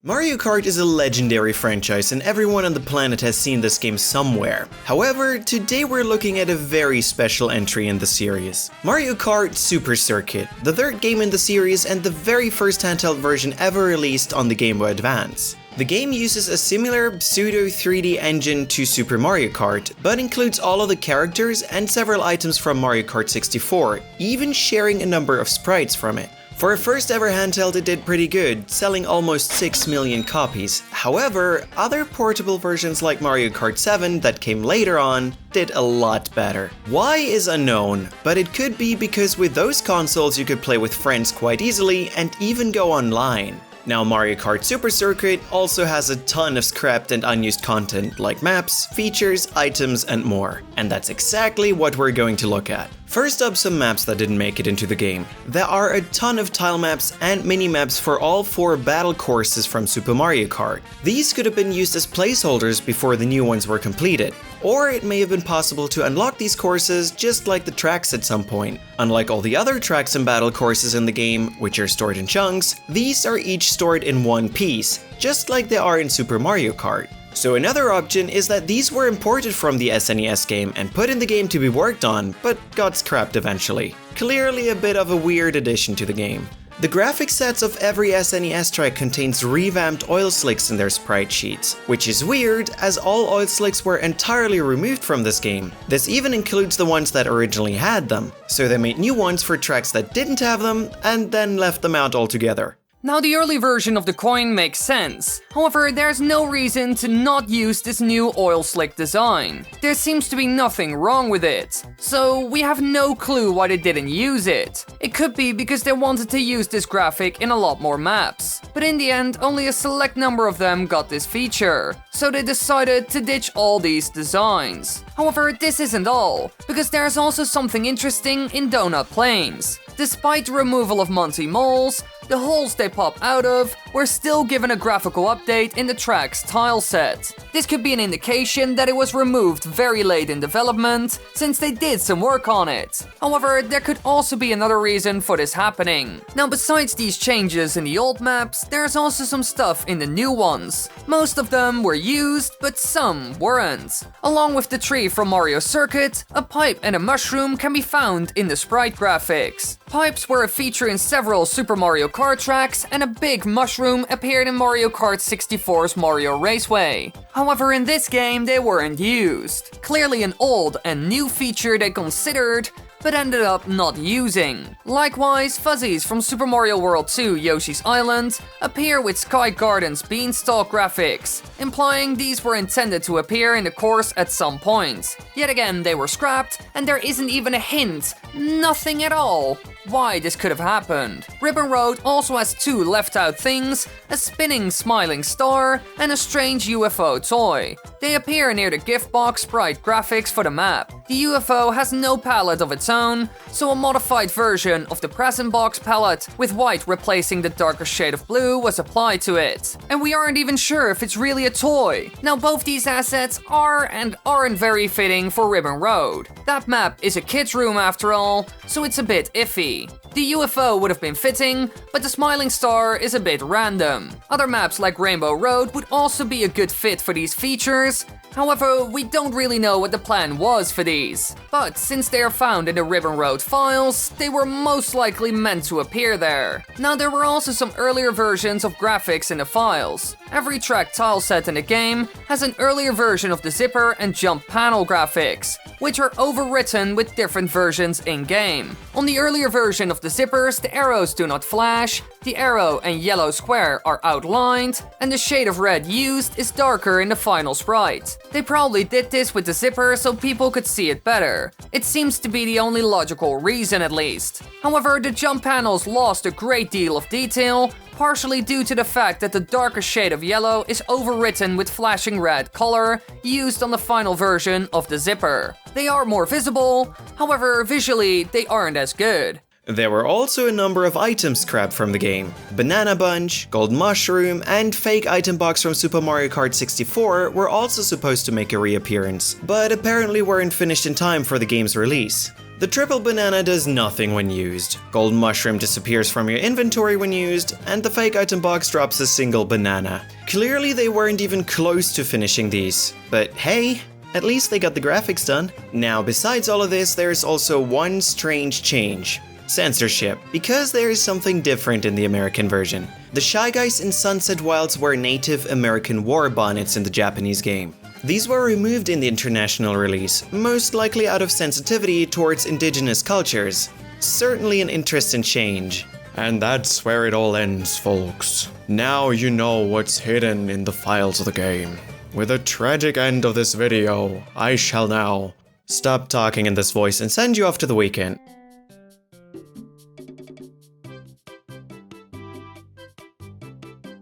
Mario Kart is a legendary franchise and everyone on the planet has seen this game somewhere. However, today we're looking at a very special entry in the series. Mario Kart Super Circuit, the third game in the series and the very first handheld version ever released on the Game Boy Advance. The game uses a similar pseudo 3D engine to Super Mario Kart, but includes all of the characters and several items from Mario Kart 64, even sharing a number of sprites from it. For a first ever handheld it did pretty good, selling almost 6 million copies. However, other portable versions like Mario Kart 7 that came later on did a lot better. Why is unknown, but it could be because with those consoles you could play with friends quite easily and even go online. Now Mario Kart Super Circuit also has a ton of scrapped and unused content like maps, features, items and more. And that's exactly what we're going to look at. First up, some maps that didn't make it into the game. There are a ton of tile maps and mini-maps for all 4 battle courses from Super Mario Kart. These could have been used as placeholders before the new ones were completed. Or it may have been possible to unlock these courses just like the tracks at some point. Unlike all the other tracks and battle courses in the game, which are stored in chunks, these are each stored in one piece, just like they are in Super Mario Kart. So another option is that these were imported from the SNES game and put in the game to be worked on, but got scrapped eventually. Clearly a bit of a weird addition to the game. The graphic sets of every SNES track contains revamped oil slicks in their sprite sheets, which is weird as all oil slicks were entirely removed from this game. This even includes the ones that originally had them, so they made new ones for tracks that didn't have them and then left them out altogether. Now the early version of the coin makes sense, however there's no reason to not use this new oil slick design. There seems to be nothing wrong with it, so we have no clue why they didn't use it. It could be because they wanted to use this graphic in a lot more maps, but in the end only a select number of them got this feature, so they decided to ditch all these designs. However, this isn't all, because there's also something interesting in Donut Plains. Despite the removal of Monty Moles, the holes they pop out of were still given a graphical update in the track's tile set. This could be an indication that it was removed very late in development, since they did some work on it. However, there could also be another reason for this happening. Now, besides these changes in the old maps, there's also some stuff in the new ones. Most of them were used, but some weren't. Along with the tree from Mario Circuit, a pipe and a mushroom can be found in the sprite graphics. Pipes were a feature in several Super Mario Kart tracks, and a big mushroom appeared in Mario Kart 64's Mario Raceway. However, in this game, they weren't used. Clearly an old and new feature they considered, but ended up not using. Likewise, fuzzies from Super Mario World 2 Yoshi's Island appear with Sky Garden's Beanstalk graphics, implying these were intended to appear in the course at some point. Yet again, they were scrapped, and there isn't even a hint, nothing at all, why this could have happened. Ribbon Road also has 2 left out things, a spinning smiling star and a strange UFO toy. They appear near the gift box sprite graphics for the map. The UFO has no palette of its own, so a modified version of the present box palette with white replacing the darker shade of blue was applied to it. And we aren't even sure if it's really a toy. Now both these assets are and aren't very fitting for Ribbon Road. That map is a kid's room after all, so it's a bit iffy. The UFO would have been fitting, but the smiling star is a bit random. Other maps like Rainbow Road would also be a good fit for these features. However, we don't really know what the plan was for these. But since they are found in the Ribbon Road files, they were most likely meant to appear there. Now there were also some earlier versions of graphics in the files. Every track tile set in the game has an earlier version of the zipper and jump panel graphics, which are overwritten with different versions in-game. On the earlier version of the zippers, the arrows do not flash, the arrow and yellow square are outlined, and the shade of red used is darker in the final sprite. They probably did this with the zipper so people could see it better. It seems to be the only logical reason at least. However, the jump panels lost a great deal of detail, partially due to the fact that the darker shade of yellow is overwritten with flashing red color used on the final version of the zipper. They are more visible, however visually they aren't as good. There were also a number of items scrapped from the game. Banana Bunch, Gold Mushroom, and fake item box from Super Mario Kart 64 were also supposed to make a reappearance, but apparently weren't finished in time for the game's release. The triple banana does nothing when used, gold mushroom disappears from your inventory when used, and the fake item box drops a single banana. Clearly they weren't even close to finishing these, but hey, at least they got the graphics done. Now besides all of this, there's also one strange change. Censorship, because there is something different in the American version. The Shy Guys in Sunset Wilds wear Native American war bonnets in the Japanese game. These were removed in the international release, most likely out of sensitivity towards indigenous cultures. Certainly an interesting change. And that's where it all ends, folks. Now you know what's hidden in the files of the game. With a tragic end of this video, I shall now stop talking in this voice and send you off to the weekend.